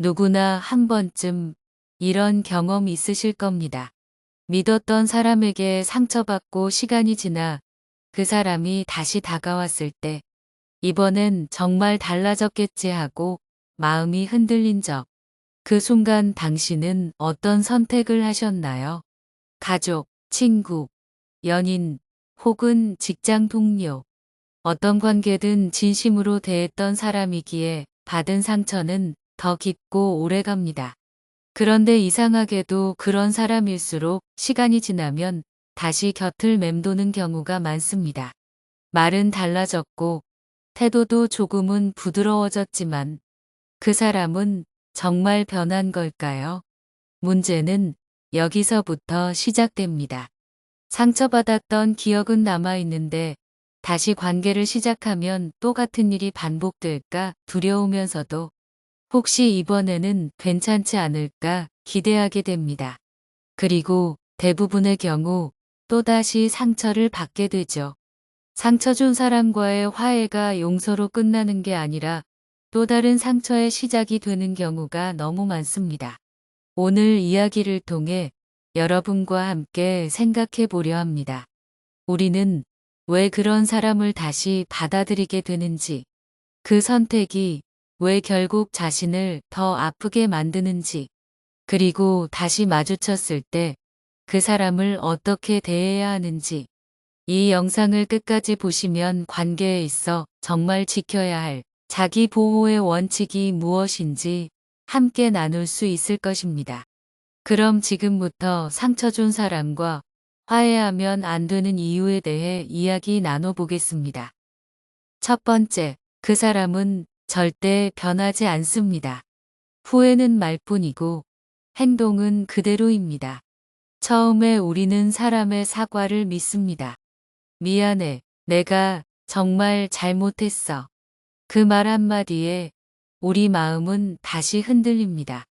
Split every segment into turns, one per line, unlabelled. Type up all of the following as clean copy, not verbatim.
누구나 한 번쯤 이런 경험 있으실 겁니다. 믿었던 사람에게 상처받고 시간이 지나 그 사람이 다시 다가왔을 때 이번엔 정말 달라졌겠지 하고 마음이 흔들린 적. 그 순간 당신은 어떤 선택을 하셨나요? 가족, 친구, 연인, 혹은 직장 동료. 어떤 관계든 진심으로 대했던 사람이기에 받은 상처는 더 깊고 오래갑니다. 그런데 이상하게도 그런 사람일수록 시간이 지나면 다시 곁을 맴도는 경우가 많습니다. 말은 달라졌고 태도도 조금은 부드러워졌지만 그 사람은 정말 변한 걸까요? 문제는 여기서부터 시작됩니다. 상처받았던 기억은 남아있는데 다시 관계를 시작하면 똑같은 일이 반복될까 두려우면서도 혹시 이번에는 괜찮지 않을까 기대하게 됩니다. 그리고 대부분의 경우 또다시 상처를 받게 되죠. 상처 준 사람과의 화해가 용서로 끝나는 게 아니라 또 다른 상처의 시작이 되는 경우가 너무 많습니다. 오늘 이야기를 통해 여러분과 함께 생각해 보려 합니다. 우리는 왜 그런 사람을 다시 받아들이게 되는지, 그 선택이 왜 결국 자신을 더 아프게 만드는지, 그리고 다시 마주쳤을 때 그 사람을 어떻게 대해야 하는지, 이 영상을 끝까지 보시면 관계에 있어 정말 지켜야 할 자기 보호의 원칙이 무엇인지 함께 나눌 수 있을 것입니다. 그럼 지금부터 상처 준 사람과 화해하면 안 되는 이유에 대해 이야기 나눠보겠습니다. 첫 번째, 그 사람은 절대 변하지 않습니다. 후회는 말뿐이고 행동은 그대로입니다. 처음에 우리는 사람의 사과를 믿습니다. 미안해, 내가 정말 잘못했어. 그 말 한마디에 우리 마음은 다시 흔들립니다.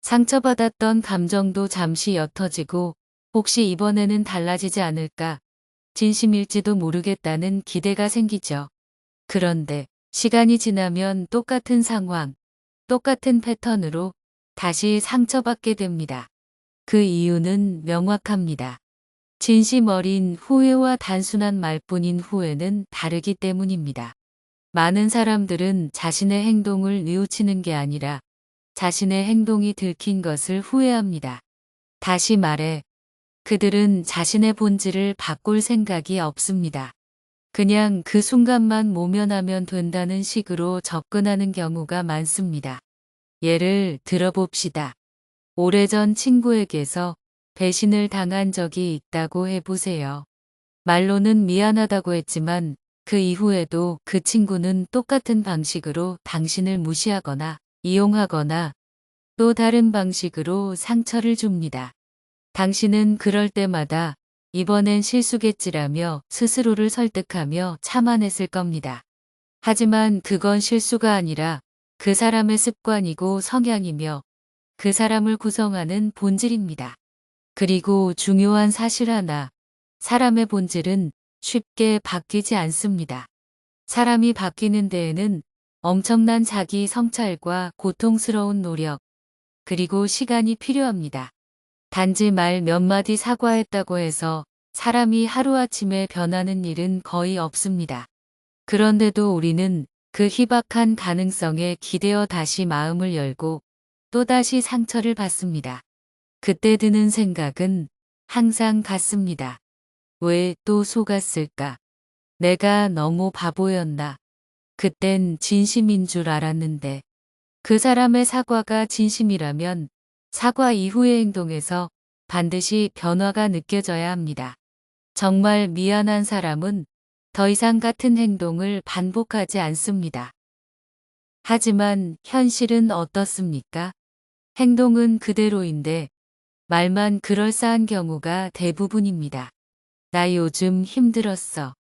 상처받았던 감정도 잠시 옅어지고 혹시 이번에는 달라지지 않을까, 진심일지도 모르겠다는 기대가 생기죠. 그런데 시간이 지나면 똑같은 상황, 똑같은 패턴으로 다시 상처받게 됩니다. 그 이유는 명확합니다. 진심 어린 후회와 단순한 말뿐인 후회는 다르기 때문입니다. 많은 사람들은 자신의 행동을 뉘우치는 게 아니라 자신의 행동이 들킨 것을 후회합니다. 다시 말해, 그들은 자신의 본질을 바꿀 생각이 없습니다. 그냥 그 순간만 모면하면 된다는 식으로 접근하는 경우가 많습니다. 예를 들어봅시다. 오래전 친구에게서 배신을 당한 적이 있다고 해보세요. 말로는 미안하다고 했지만 그 이후에도 그 친구는 똑같은 방식으로 당신을 무시하거나 이용하거나 또 다른 방식으로 상처를 줍니다. 당신은 그럴 때마다 이번엔 실수겠지라며 스스로를 설득하며 참아냈을 겁니다. 하지만 그건 실수가 아니라 그 사람의 습관이고 성향이며 그 사람을 구성하는 본질입니다. 그리고 중요한 사실 하나, 사람의 본질은 쉽게 바뀌지 않습니다. 사람이 바뀌는 데에는 엄청난 자기 성찰과 고통스러운 노력, 그리고 시간이 필요합니다. 단지 말 몇 마디 사과했다고 해서 사람이 하루아침에 변하는 일은 거의 없습니다. 그런데도 우리는 그 희박한 가능성에 기대어 다시 마음을 열고 또다시 상처를 받습니다. 그때 드는 생각은 항상 같습니다. 왜 또 속았을까? 내가 너무 바보였나? 그땐 진심인 줄 알았는데. 그 사람의 사과가 진심이라면 사과 이후의 행동에서 반드시 변화가 느껴져야 합니다. 정말 미안한 사람은 더 이상 같은 행동을 반복하지 않습니다. 하지만 현실은 어떻습니까? 행동은 그대로인데 말만 그럴싸한 경우가 대부분입니다. 나 요즘 힘들었어.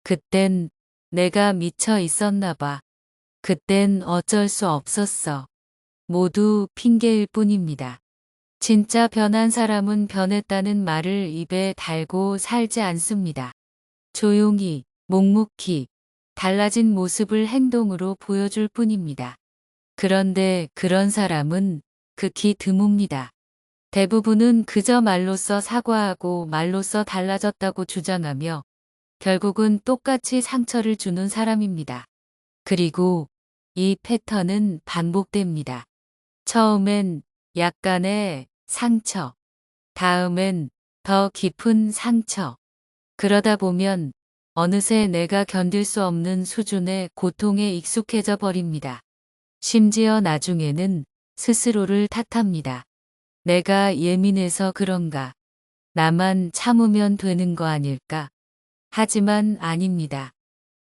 그땐 내가 미쳐 있었나 봐. 그땐 어쩔 수 없었어. 모두 핑계일 뿐입니다. 진짜 변한 사람은 변했다는 말을 입에 달고 살지 않습니다. 조용히, 묵묵히, 달라진 모습을 행동으로 보여줄 뿐입니다. 그런데 그런 사람은 극히 드뭅니다. 대부분은 그저 말로써 사과하고 말로써 달라졌다고 주장하며 결국은 똑같이 상처를 주는 사람입니다. 그리고 이 패턴은 반복됩니다. 처음엔 약간의 상처, 다음엔 더 깊은 상처. 그러다 보면 어느새 내가 견딜 수 없는 수준의 고통에 익숙해져 버립니다. 심지어 나중에는 스스로를 탓합니다. 내가 예민해서 그런가? 나만 참으면 되는 거 아닐까? 하지만 아닙니다.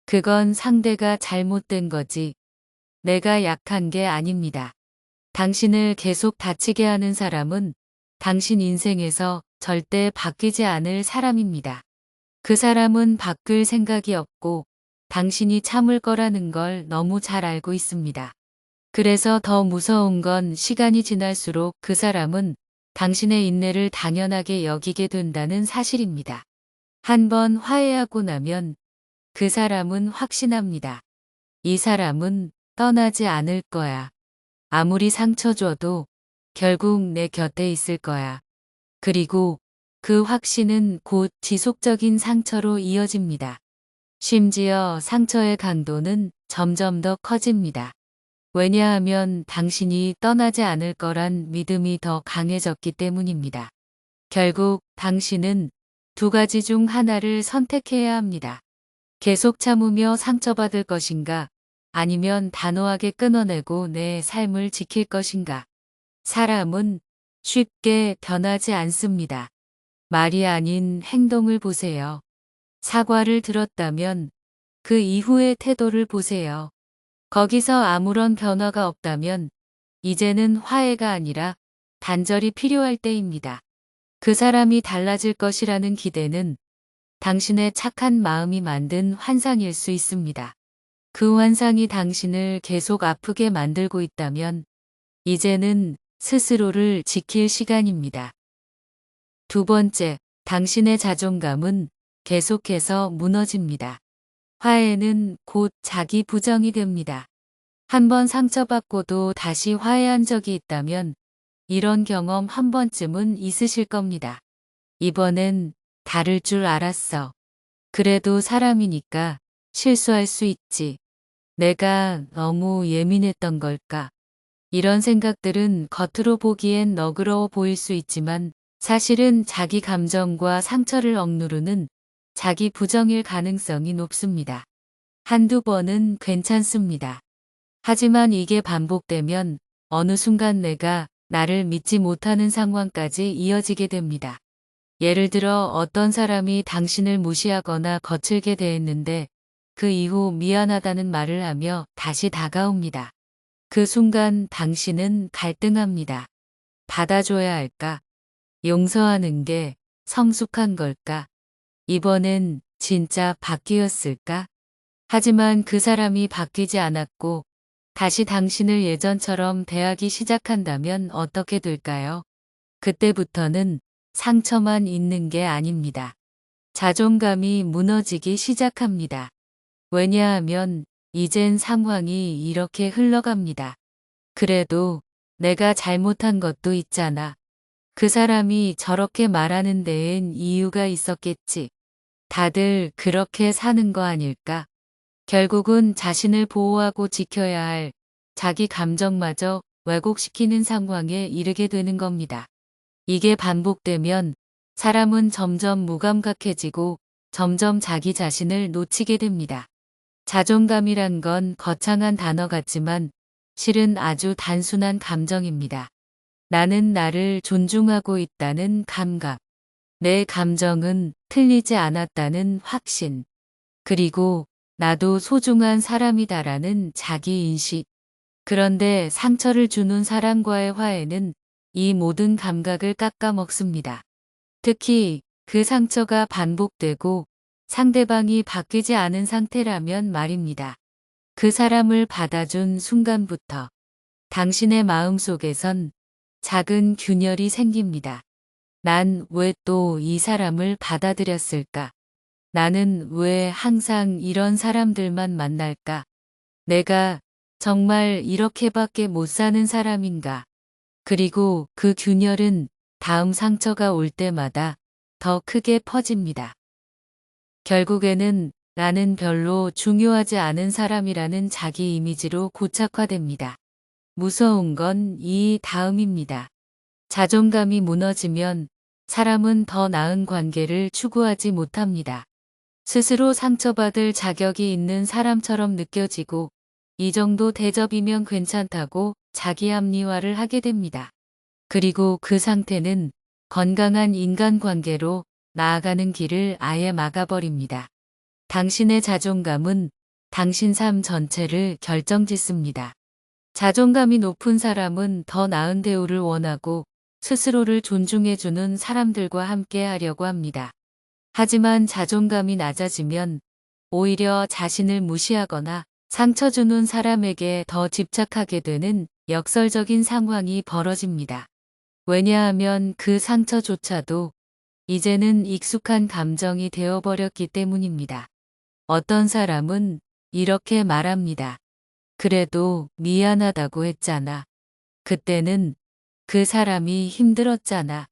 그건 상대가 잘못된 거지. 내가 약한 게 아닙니다. 당신을 계속 다치게 하는 사람은 당신 인생에서 절대 바뀌지 않을 사람입니다. 그 사람은 바뀔 생각이 없고 당신이 참을 거라는 걸 너무 잘 알고 있습니다. 그래서 더 무서운 건 시간이 지날수록 그 사람은 당신의 인내를 당연하게 여기게 된다는 사실입니다. 한번 화해하고 나면 그 사람은 확신합니다. 이 사람은 떠나지 않을 거야. 아무리 상처 줘도 결국 내 곁에 있을 거야. 그리고 그 확신은 곧 지속적인 상처로 이어집니다. 심지어 상처의 강도는 점점 더 커집니다. 왜냐하면 당신이 떠나지 않을 거란 믿음이 더 강해졌기 때문입니다. 결국 당신은 두 가지 중 하나를 선택해야 합니다. 계속 참으며 상처받을 것인가, 아니면 단호하게 끊어내고 내 삶을 지킬 것인가. 사람은 쉽게 변하지 않습니다. 말이 아닌 행동을 보세요. 사과를 들었다면 그 이후의 태도를 보세요. 거기서 아무런 변화가 없다면 이제는 화해가 아니라 단절이 필요할 때입니다. 그 사람이 달라질 것이라는 기대는 당신의 착한 마음이 만든 환상일 수 있습니다. 그 환상이 당신을 계속 아프게 만들고 있다면 이제는 스스로를 지킬 시간입니다. 두 번째, 당신의 자존감은 계속해서 무너집니다. 화해는 곧 자기 부정이 됩니다. 한번 상처받고도 다시 화해한 적이 있다면 이런 경험 한 번쯤은 있으실 겁니다. 이번엔 다를 줄 알았어. 그래도 사람이니까 실수할 수 있지. 내가 너무 예민했던 걸까? 이런 생각들은 겉으로 보기엔 너그러워 보일 수 있지만 사실은 자기 감정과 상처를 억누르는 자기 부정일 가능성이 높습니다. 한두 번은 괜찮습니다. 하지만 이게 반복되면 어느 순간 내가 나를 믿지 못하는 상황까지 이어지게 됩니다. 예를 들어 어떤 사람이 당신을 무시하거나 거칠게 대했는데 그 이후 미안하다는 말을 하며 다시 다가옵니다. 그 순간 당신은 갈등합니다. 받아줘야 할까? 용서하는 게 성숙한 걸까? 이번엔 진짜 바뀌었을까? 하지만 그 사람이 바뀌지 않았고 다시 당신을 예전처럼 대하기 시작한다면 어떻게 될까요? 그때부터는 상처만 있는 게 아닙니다. 자존감이 무너지기 시작합니다. 왜냐하면 이젠 상황이 이렇게 흘러갑니다. 그래도 내가 잘못한 것도 있잖아. 그 사람이 저렇게 말하는 데엔 이유가 있었겠지. 다들 그렇게 사는 거 아닐까? 결국은 자신을 보호하고 지켜야 할 자기 감정마저 왜곡시키는 상황에 이르게 되는 겁니다. 이게 반복되면 사람은 점점 무감각해지고 점점 자기 자신을 놓치게 됩니다. 자존감이란 건 거창한 단어 같지만 실은 아주 단순한 감정입니다. 나는 나를 존중하고 있다는 감각, 내 감정은 틀리지 않았다는 확신, 그리고 나도 소중한 사람이다라는 자기인식. 그런데 상처를 주는 사람과의 화해는 이 모든 감각을 깎아먹습니다. 특히 그 상처가 반복되고 상대방이 바뀌지 않은 상태라면 말입니다. 그 사람을 받아준 순간부터 당신의 마음속에선 작은 균열이 생깁니다. 난 왜 또 이 사람을 받아들였을까? 나는 왜 항상 이런 사람들만 만날까? 내가 정말 이렇게밖에 못 사는 사람인가. 그리고 그 균열은 다음 상처가 올 때마다 더 크게 퍼집니다. 결국에는 나는 별로 중요하지 않은 사람이라는 자기 이미지로 고착화됩니다. 무서운 건 이 다음입니다. 자존감이 무너지면 사람은 더 나은 관계를 추구하지 못합니다. 스스로 상처받을 자격이 있는 사람처럼 느껴지고 이 정도 대접이면 괜찮다고 자기 합리화를 하게 됩니다. 그리고 그 상태는 건강한 인간관계로 나아가는 길을 아예 막아버립니다. 당신의 자존감은 당신 삶 전체를 결정짓습니다. 자존감이 높은 사람은 더 나은 대우를 원하고 스스로를 존중해주는 사람들과 함께 하려고 합니다. 하지만 자존감이 낮아지면 오히려 자신을 무시하거나 상처 주는 사람에게 더 집착하게 되는 역설적인 상황이 벌어집니다. 왜냐하면 그 상처조차도 이제는 익숙한 감정이 되어버렸기 때문입니다. 어떤 사람은 이렇게 말합니다. 그래도 미안하다고 했잖아. 그때는 그 사람이 힘들었잖아.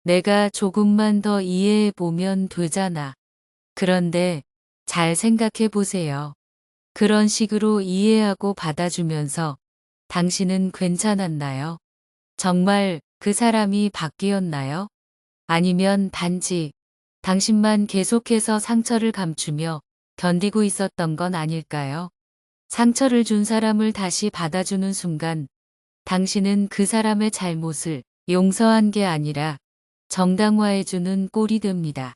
내가 조금만 더 이해해 보면 되잖아. 그런데 잘 생각해 보세요. 그런 식으로 이해하고 받아주면서 당신은 괜찮았나요? 정말 그 사람이 바뀌었나요? 아니면 단지 당신만 계속해서 상처를 감추며 견디고 있었던 건 아닐까요? 상처를 준 사람을 다시 받아주는 순간 당신은 그 사람의 잘못을 용서한 게 아니라 정당화해주는 꼴이 됩니다.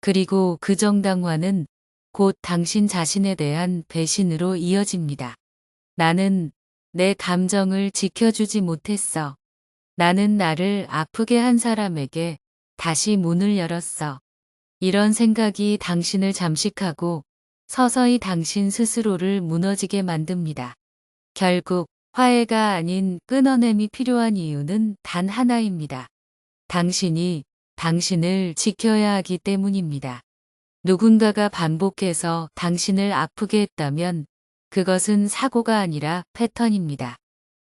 그리고 그 정당화는 곧 당신 자신에 대한 배신으로 이어집니다. 나는 내 감정을 지켜주지 못했어. 나는 나를 아프게 한 사람에게 다시 문을 열었어. 이런 생각이 당신을 잠식하고 서서히 당신 스스로를 무너지게 만듭니다. 결국 화해가 아닌 끊어냄이 필요한 이유는 단 하나입니다. 당신이 당신을 지켜야 하기 때문입니다. 누군가가 반복해서 당신을 아프게 했다면 그것은 사고가 아니라 패턴입니다.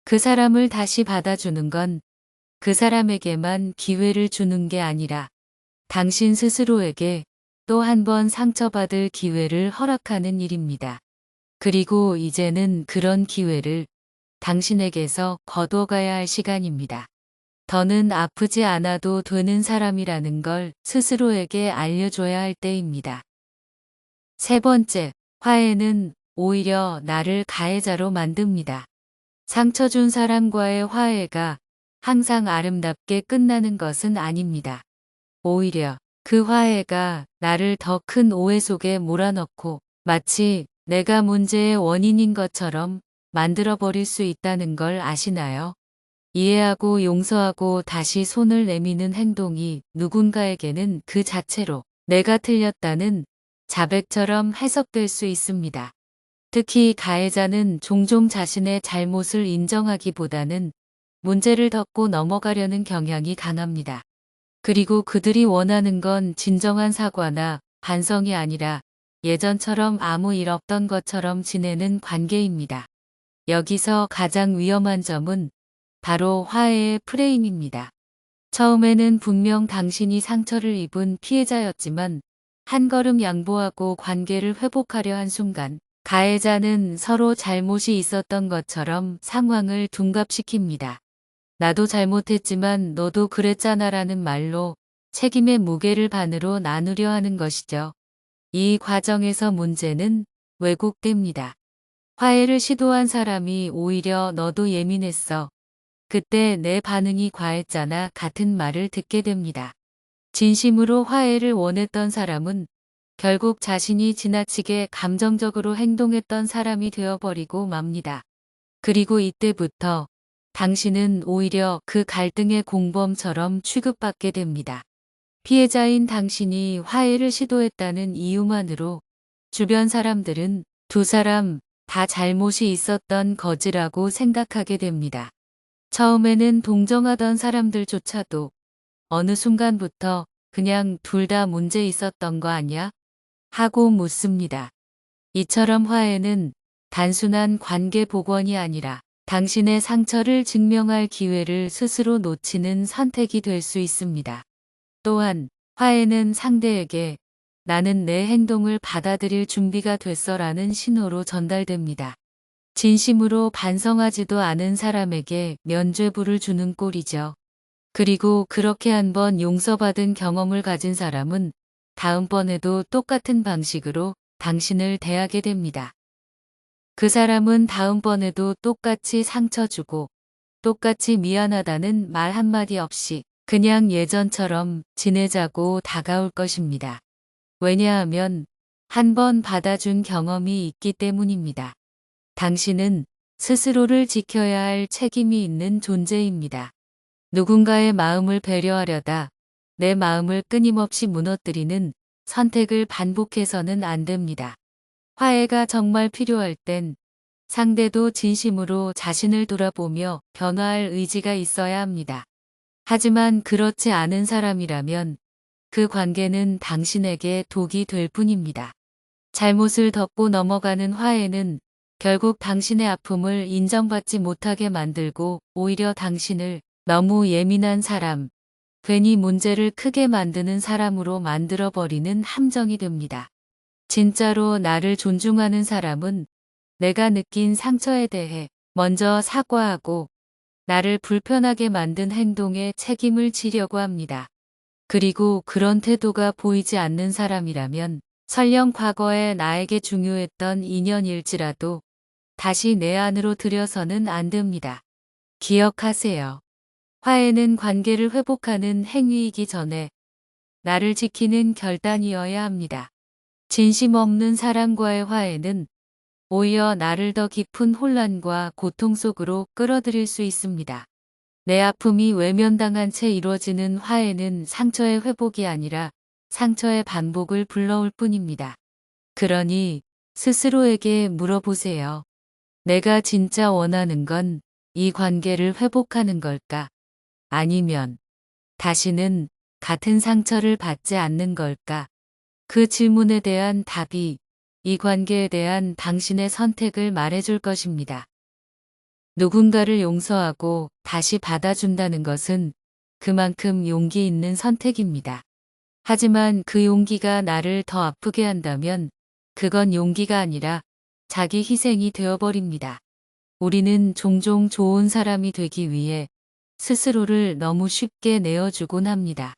그 사람을 다시 받아주는 건 그 사람에게만 기회를 주는 게 아니라 당신 스스로에게 또 한 번 상처받을 기회를 허락하는 일입니다. 그리고 이제는 그런 기회를 당신에게서 거둬가야 할 시간입니다. 더는 아프지 않아도 되는 사람이라는 걸 스스로에게 알려줘야 할 때입니다. 세 번째, 화해는 오히려 나를 가해자로 만듭니다. 상처 준 사람과의 화해가 항상 아름답게 끝나는 것은 아닙니다. 오히려 그 화해가 나를 더 큰 오해 속에 몰아넣고 마치 내가 문제의 원인인 것처럼 만들어버릴 수 있다는 걸 아시나요? 이해하고 용서하고 다시 손을 내미는 행동이 누군가에게는 그 자체로 내가 틀렸다는 자백처럼 해석될 수 있습니다. 특히 가해자는 종종 자신의 잘못을 인정하기보다는 문제를 덮고 넘어가려는 경향이 강합니다. 그리고 그들이 원하는 건 진정한 사과나 반성이 아니라 예전처럼 아무 일 없던 것처럼 지내는 관계입니다. 여기서 가장 위험한 점은 바로 화해의 프레임입니다. 처음에는 분명 당신이 상처를 입은 피해자였지만 한 걸음 양보하고 관계를 회복하려 한 순간 가해자는 서로 잘못이 있었던 것처럼 상황을 둔갑시킵니다. 나도 잘못했지만 너도 그랬잖아라는 말로 책임의 무게를 반으로 나누려 하는 것이죠. 이 과정에서 문제는 왜곡됩니다. 화해를 시도한 사람이 오히려 너도 예민했어. 그때 내 반응이 과했잖아 같은 말을 듣게 됩니다. 진심으로 화해를 원했던 사람은 결국 자신이 지나치게 감정적으로 행동했던 사람이 되어버리고 맙니다. 그리고 이때부터 당신은 오히려 그 갈등의 공범처럼 취급받게 됩니다. 피해자인 당신이 화해를 시도했다는 이유만으로 주변 사람들은 두 사람 다 잘못이 있었던 거지라고 생각하게 됩니다. 처음에는 동정하던 사람들조차도 어느 순간부터 그냥 둘 다 문제 있었던 거 아냐? 하고 묻습니다. 이처럼 화해는 단순한 관계 복원이 아니라 당신의 상처를 증명할 기회를 스스로 놓치는 선택이 될 수 있습니다. 또한 화해는 상대에게 나는 내 행동을 받아들일 준비가 됐어라는 신호로 전달됩니다. 진심으로 반성하지도 않은 사람에게 면죄부를 주는 꼴이죠. 그리고 그렇게 한번 용서받은 경험을 가진 사람은 다음번에도 똑같은 방식으로 당신을 대하게 됩니다. 그 사람은 다음번에도 똑같이 상처 주고 똑같이 미안하다는 말 한마디 없이 그냥 예전처럼 지내자고 다가올 것입니다. 왜냐하면 한 번 받아준 경험이 있기 때문입니다. 당신은 스스로를 지켜야 할 책임이 있는 존재입니다. 누군가의 마음을 배려하려다 내 마음을 끊임없이 무너뜨리는 선택을 반복해서는 안 됩니다. 화해가 정말 필요할 땐 상대도 진심으로 자신을 돌아보며 변화할 의지가 있어야 합니다. 하지만 그렇지 않은 사람이라면 그 관계는 당신에게 독이 될 뿐입니다. 잘못을 덮고 넘어가는 화해는 결국 당신의 아픔을 인정받지 못하게 만들고 오히려 당신을 너무 예민한 사람, 괜히 문제를 크게 만드는 사람으로 만들어버리는 함정이 됩니다. 진짜로 나를 존중하는 사람은 내가 느낀 상처에 대해 먼저 사과하고 나를 불편하게 만든 행동에 책임을 지려고 합니다. 그리고 그런 태도가 보이지 않는 사람이라면 설령 과거에 나에게 중요했던 인연일지라도 다시 내 안으로 들여서는 안 됩니다. 기억하세요. 화해는 관계를 회복하는 행위이기 전에 나를 지키는 결단이어야 합니다. 진심 없는 사람과의 화해는 오히려 나를 더 깊은 혼란과 고통 속으로 끌어들일 수 있습니다. 내 아픔이 외면당한 채 이루어지는 화해는 상처의 회복이 아니라 상처의 반복을 불러올 뿐입니다. 그러니 스스로에게 물어보세요. 내가 진짜 원하는 건 이 관계를 회복하는 걸까? 아니면 다시는 같은 상처를 받지 않는 걸까? 그 질문에 대한 답이 이 관계에 대한 당신의 선택을 말해줄 것입니다. 누군가를 용서하고 다시 받아준다는 것은 그만큼 용기 있는 선택입니다. 하지만 그 용기가 나를 더 아프게 한다면 그건 용기가 아니라 자기 희생이 되어버립니다. 우리는 종종 좋은 사람이 되기 위해 스스로를 너무 쉽게 내어주곤 합니다.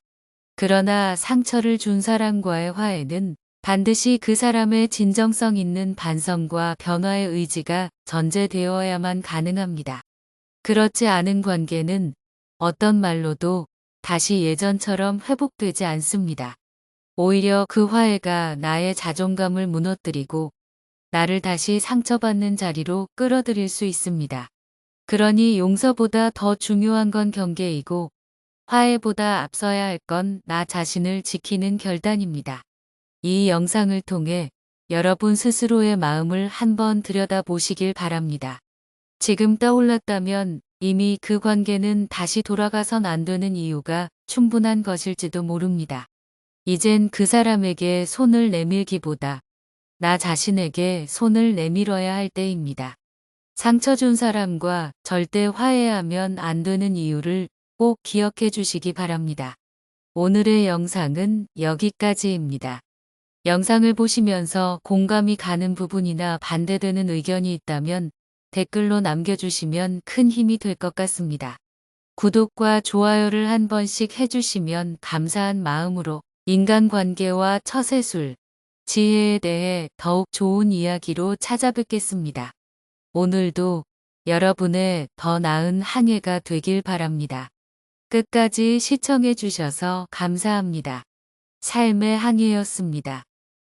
그러나 상처를 준 사람과의 화해는 반드시 그 사람의 진정성 있는 반성과 변화의 의지가 전제되어야만 가능합니다. 그렇지 않은 관계는 어떤 말로도 다시 예전처럼 회복되지 않습니다. 오히려 그 화해가 나의 자존감을 무너뜨리고 나를 다시 상처받는 자리로 끌어들일 수 있습니다. 그러니 용서보다 더 중요한 건 경계이고 화해보다 앞서야 할 건 나 자신을 지키는 결단입니다. 이 영상을 통해 여러분 스스로의 마음을 한번 들여다보시길 바랍니다. 지금 떠올랐다면 이미 그 관계는 다시 돌아가선 안 되는 이유가 충분한 것일지도 모릅니다. 이젠 그 사람에게 손을 내밀기보다 나 자신에게 손을 내밀어야 할 때입니다. 상처 준 사람과 절대 화해하면 안 되는 이유를 꼭 기억해 주시기 바랍니다. 오늘의 영상은 여기까지입니다. 영상을 보시면서 공감이 가는 부분이나 반대되는 의견이 있다면 댓글로 남겨주시면 큰 힘이 될 것 같습니다. 구독과 좋아요를 한 번씩 해주시면 감사한 마음으로 인간관계와 처세술, 지혜에 대해 더욱 좋은 이야기로 찾아뵙겠습니다. 오늘도 여러분의 더 나은 한 해가 되길 바랍니다. 끝까지 시청해 주셔서 감사합니다. 삶의 항해였습니다.